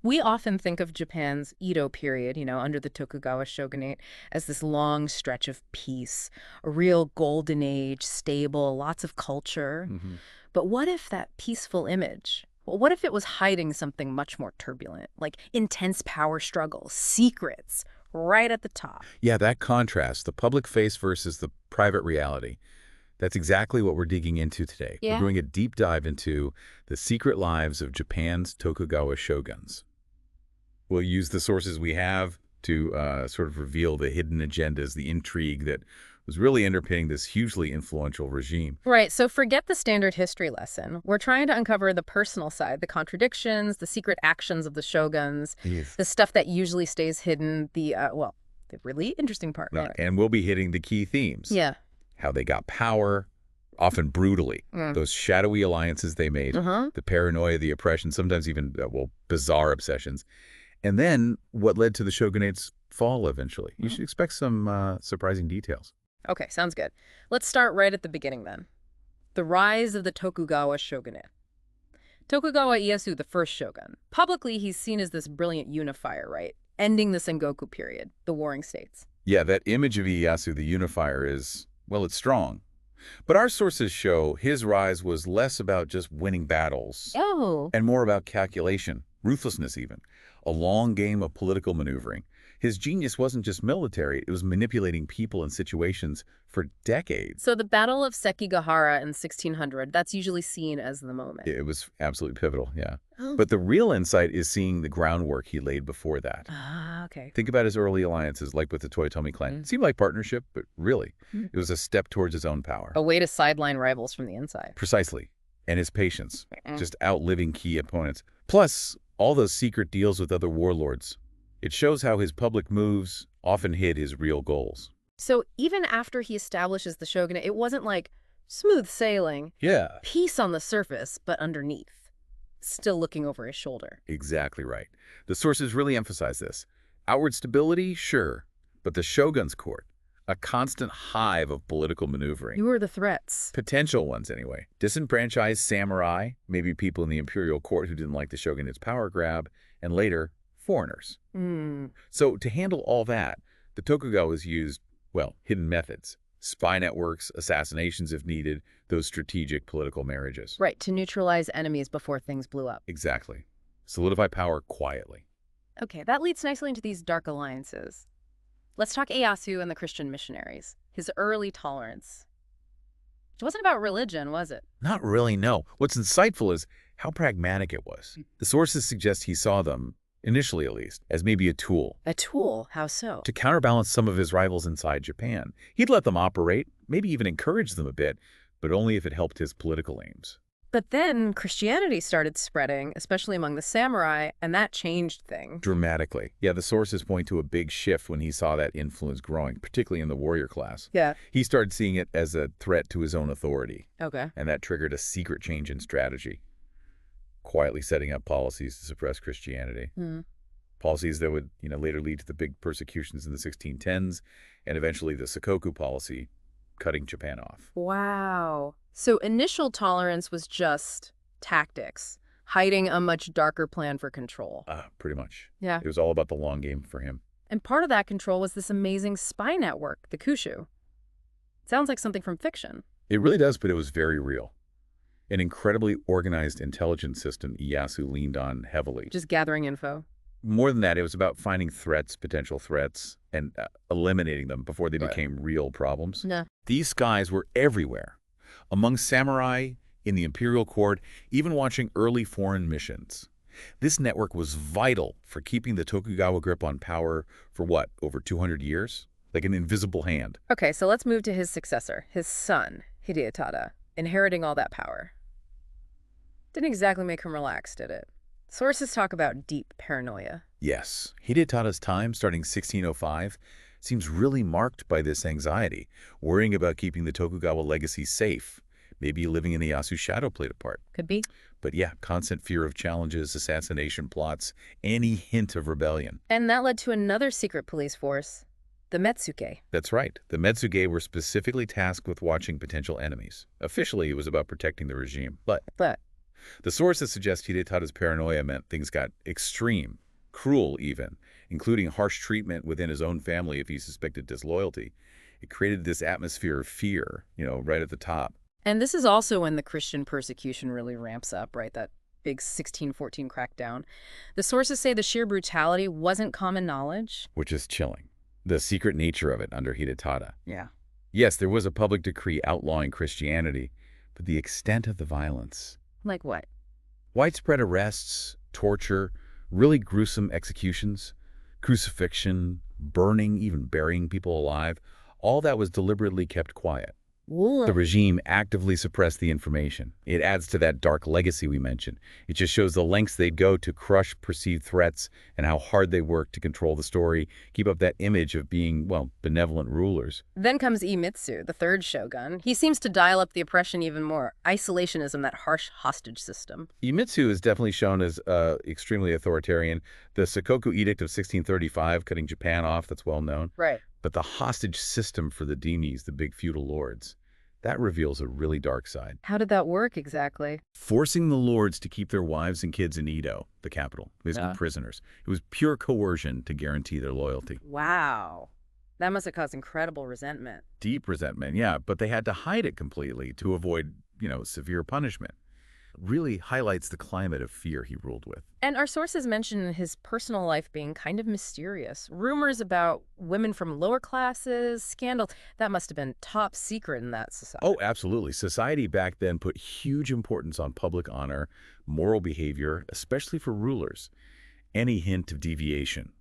We often think of Japan's Edo period, under the Tokugawa shogunate, as this long stretch of peace, a real golden age, stable, lots of culture. Hmm. But what if that peaceful image, well, what if it was hiding something much more turbulent, like intense power struggles, secrets, right at the top? Yeah, that contrast, the public face versus the private reality, that's exactly what we're digging into today. We're Yeah. doing a deep dive into the secret lives of Japan's Tokugawa shoguns. We'll use the sources we have to sort of reveal the hidden agendas, the intrigue that was really underpinning this hugely influential regime. Right, so forget the standard history lesson. We're trying to uncover the personal side, the contradictions, the secret actions of the shoguns, Yes. the stuff that usually stays hidden, the really interesting part. Right. And we'll be hitting the key themes, Yeah. how they got power, often brutally, Mm. those shadowy alliances they made, Uh-huh. the paranoia, the oppression, sometimes even, bizarre obsessions. And then what led to the shogunate's fall eventually. You should expect some surprising details. Okay, sounds good. Let's start right at the beginning then. The rise of the Tokugawa shogunate. Tokugawa Ieyasu, the first shogun. Publicly, he's seen as this brilliant unifier, right? Ending the Sengoku period, the warring states. Yeah, that image of Ieyasu, the unifier, is, well, it's strong. But our sources show his rise was less about just winning battles Oh. and more about calculation, ruthlessness even, a long game of political maneuvering. His genius wasn't just military, it was manipulating people and situations for decades. So the Battle of Sekigahara in 1600, that's usually seen as the moment. It was absolutely pivotal, yeah. Oh. But the real insight is seeing the groundwork he laid before that. Ah, okay. Think about his early alliances, like with the Toyotomi clan. It seemed like partnership, but really, it was a step towards his own power. A way to sideline rivals from the inside. Precisely. And his patience, Mm. just outliving key opponents. Plus, all those secret deals with other warlords. It shows how his public moves often hid his real goals. So even after he establishes the shogunate, it wasn't like smooth sailing, Yeah, peace on the surface, but underneath, still looking over his shoulder. exactly right. The sources really emphasize this. Outward stability, sure, but the shogun's court, a constant hive of political maneuvering. Who are the threats? Potential ones, anyway. Disenfranchised samurai, maybe people in the imperial court who didn't like the shogunate's power grab, and later, foreigners. Hmm. So to handle all that, the Tokugawas used, well, hidden methods. Spy networks, assassinations if needed, those strategic political marriages. Right, to neutralize enemies before things blew up. Exactly. Solidify power quietly. Okay, that leads nicely into these dark alliances. Let's talk Ieyasu and the Christian missionaries. His early tolerance. It wasn't about religion, was it? Not really, no. What's insightful is how pragmatic it was. The sources suggest he saw them, initially at least, as maybe a tool A tool? How so? to counterbalance some of his rivals inside Japan. He'd let them operate, maybe even encourage them a bit, but only if it helped his political aims. But then Christianity started spreading, especially among the samurai, and that changed things. Dramatically. Yeah, the sources point to a big shift when he saw that influence growing, particularly in the warrior class. Yeah. He started seeing it as a threat to his own authority, Okay. and that triggered a secret change in strategy, quietly setting up policies to suppress Christianity. Hmm. Policies that would, later lead to the big persecutions in the 1610s, and eventually the Sakoku policy, cutting Japan off. Wow. So initial tolerance was just tactics, hiding a much darker plan for control. Pretty much. Yeah. It was all about the long game for him. And part of that control was this amazing spy network, the Kushu. Sounds like something from fiction. It really does, but it was very real. An incredibly organized intelligence system Ieyasu leaned on heavily. Just gathering info. More than that, it was about finding threats, potential threats, and eliminating them before they Right. became real problems. Yeah. These spies were everywhere, among samurai, in the imperial court, even watching early foreign missions. This network was vital for keeping the Tokugawa grip on power for what, over 200 years? Like an invisible hand. Okay, so let's move to his successor, his son, Hideyotada, inheriting all that power. Didn't exactly make him relax, did it? Sources talk about deep paranoia. Yes, Hidetada's time, starting 1605, seems really marked by this anxiety, worrying about keeping the Tokugawa legacy safe. Maybe living in Ieyasu's shadow played a part. Could be. But yeah, constant fear of challenges, assassination plots, any hint of rebellion. And that led to another secret police force, the Metsuke. That's right. The Metsuge were specifically tasked with watching potential enemies. Officially, it was about protecting the regime. But But The sources suggest Hidetada's paranoia meant things got extreme, cruel even, including harsh treatment within his own family if he suspected disloyalty. It created this atmosphere of fear, right at the top. And this is also when the Christian persecution really ramps up, right? That big 1614 crackdown. The sources say the sheer brutality wasn't common knowledge. Which is chilling. The secret nature of it under Hidetada. Yeah. Yes, there was a public decree outlawing Christianity, but the extent of the violence. Like what? Widespread arrests, torture, really gruesome executions, crucifixion, burning, even burying people alive, all that was deliberately kept quiet. Ooh. The regime actively suppressed the information. It adds to that dark legacy we mentioned. It just shows the lengths they'd go to crush perceived threats and how hard they worked to control the story, keep up that image of being, well, benevolent rulers. Then comes Iemitsu, the third shogun. He seems to dial up the oppression even more. Isolationism, that harsh hostage system. Iemitsu is definitely shown as extremely authoritarian. The Sakoku Edict of 1635, cutting Japan off, that's well known. Right. But the hostage system for the daimi's, the big feudal lords, that reveals a really dark side. How did that work exactly? Forcing the lords to keep their wives and kids in Edo, the capital, basically prisoners. It was pure coercion to guarantee their loyalty. Wow. That must have caused incredible resentment. Deep resentment, yeah, but they had to hide it completely to avoid, severe punishment. Really highlights the climate of fear he ruled with. And our sources mention his personal life being kind of mysterious. Rumors about women from lower classes, scandal, that must have been top secret in that society. Oh, absolutely. Society back then put huge importance on public honor, moral behavior, especially for rulers. Any hint of deviation,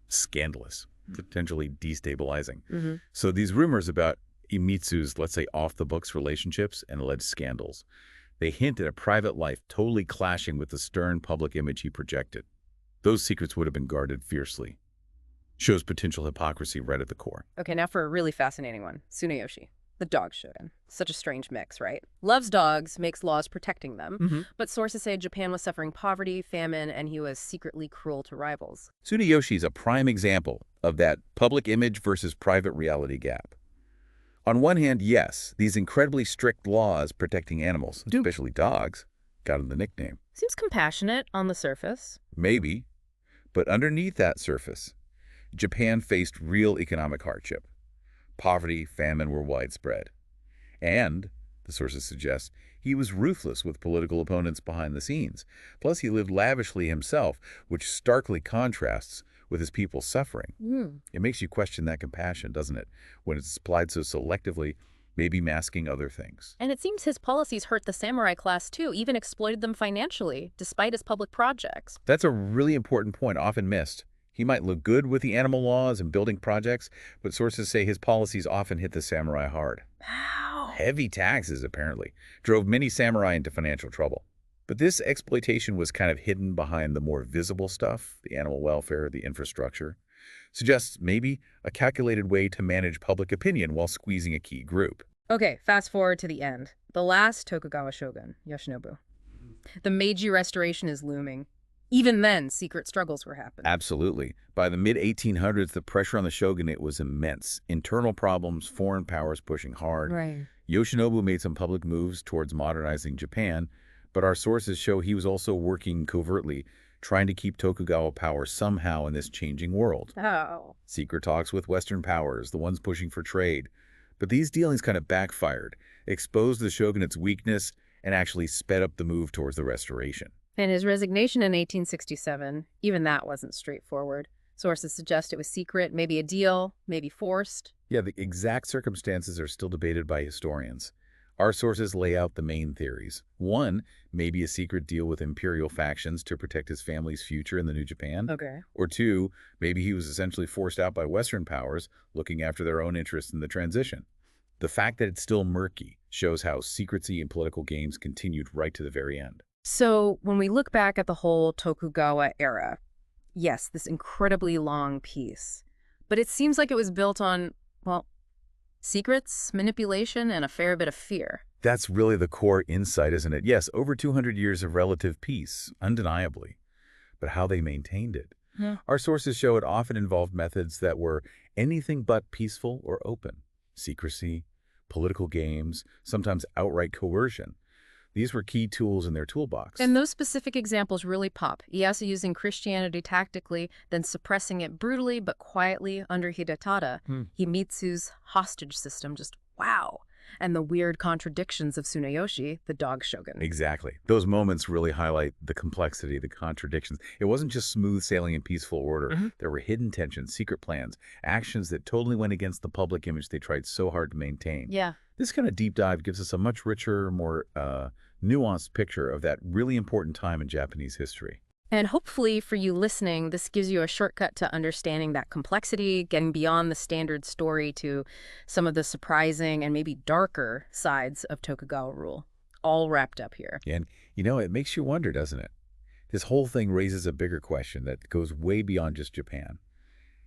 scandalous, potentially destabilizing. So these rumors about Iemitsu's, let's say, off-the-books relationships and alleged scandals, they hint at a private life totally clashing with the stern public image he projected. Those secrets would have been guarded fiercely. Shows potential hypocrisy right at the core. Okay, now for a really fascinating one. Tsunayoshi, the dog shogun. Such a strange mix, right? Loves dogs, makes laws protecting them. But sources say Japan was suffering poverty, famine, and he was secretly cruel to rivals. Tsunayoshi is a prime example of that public image versus private reality gap. On one hand, yes, these incredibly strict laws protecting animals, especially dogs, got him the nickname. Seems compassionate on the surface. Maybe, but underneath that surface, Japan faced real economic hardship. Poverty, famine were widespread. And, the sources suggest, he was ruthless with political opponents behind the scenes. Plus, he lived lavishly himself, which starkly contrasts with his people suffering. It makes you question that compassion, doesn't it? When it's applied so selectively, maybe masking other things. And it seems his policies hurt the samurai class too, even exploited them financially, despite his public projects. That's a really important point, often missed. He might look good with the animal laws and building projects, but sources say his policies often hit the samurai hard. Wow. Heavy taxes, apparently, drove many samurai into financial trouble. But this exploitation was kind of hidden behind the more visible stuff, the animal welfare, the infrastructure. Suggests maybe a calculated way to manage public opinion while squeezing a key group. Okay, fast forward to the end. The last Tokugawa shogun, Yoshinobu. The Meiji Restoration is looming. Even then, secret struggles were happening. Absolutely. By the mid-1800s, the pressure on the shogunate was immense. Internal problems, foreign powers pushing hard. Right. Yoshinobu made some public moves towards modernizing Japan, but our sources show he was also working covertly, trying to keep Tokugawa power somehow in this changing world. Oh. Secret talks with Western powers, the ones pushing for trade. But these dealings kind of backfired, exposed the shogunate's weakness, and actually sped up the move towards the restoration. And his resignation in 1867, even that wasn't straightforward. Sources suggest it was secret, maybe a deal, maybe forced. Yeah, the exact circumstances are still debated by historians. Our sources lay out the main theories. One, maybe a secret deal with imperial factions to protect his family's future in the new Japan. Okay. Or two, maybe he was essentially forced out by Western powers looking after their own interests in the transition. The fact that it's still murky shows how secrecy and political games continued right to the very end. So when we look back at the whole Tokugawa era, yes, this incredibly long piece, but it seems like it was built on, well, secrets, manipulation, and a fair bit of fear. That's really the core insight, isn't it? Yes, over 200 years of relative peace, undeniably. But how they maintained it. Our sources show it often involved methods that were anything but peaceful or open. Secrecy, political games, sometimes outright coercion. These were key tools in their toolbox. And those specific examples really pop. Ieyasu using Christianity tactically, then suppressing it brutally but quietly under Hidetada. Himitsu's hostage system, just wow. And the weird contradictions of Tsunayoshi, the dog shogun. Exactly. Those moments really highlight the complexity, the contradictions. It wasn't just smooth sailing and peaceful order. There were hidden tensions, secret plans, actions that totally went against the public image they tried so hard to maintain. Yeah. This kind of deep dive gives us a much richer, more nuanced picture of that really important time in Japanese history. And hopefully for you listening, this gives you a shortcut to understanding that complexity, getting beyond the standard story to some of the surprising and maybe darker sides of Tokugawa rule, all wrapped up here. And, it makes you wonder, doesn't it? This whole thing raises a bigger question that goes way beyond just Japan.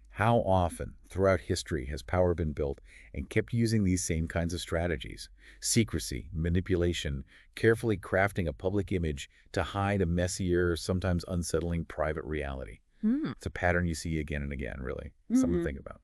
How often throughout history has power been built and kept using these same kinds of strategies? Secrecy, manipulation, carefully crafting a public image to hide a messier, sometimes unsettling private reality. It's a pattern you see again and again, really. Something to think about.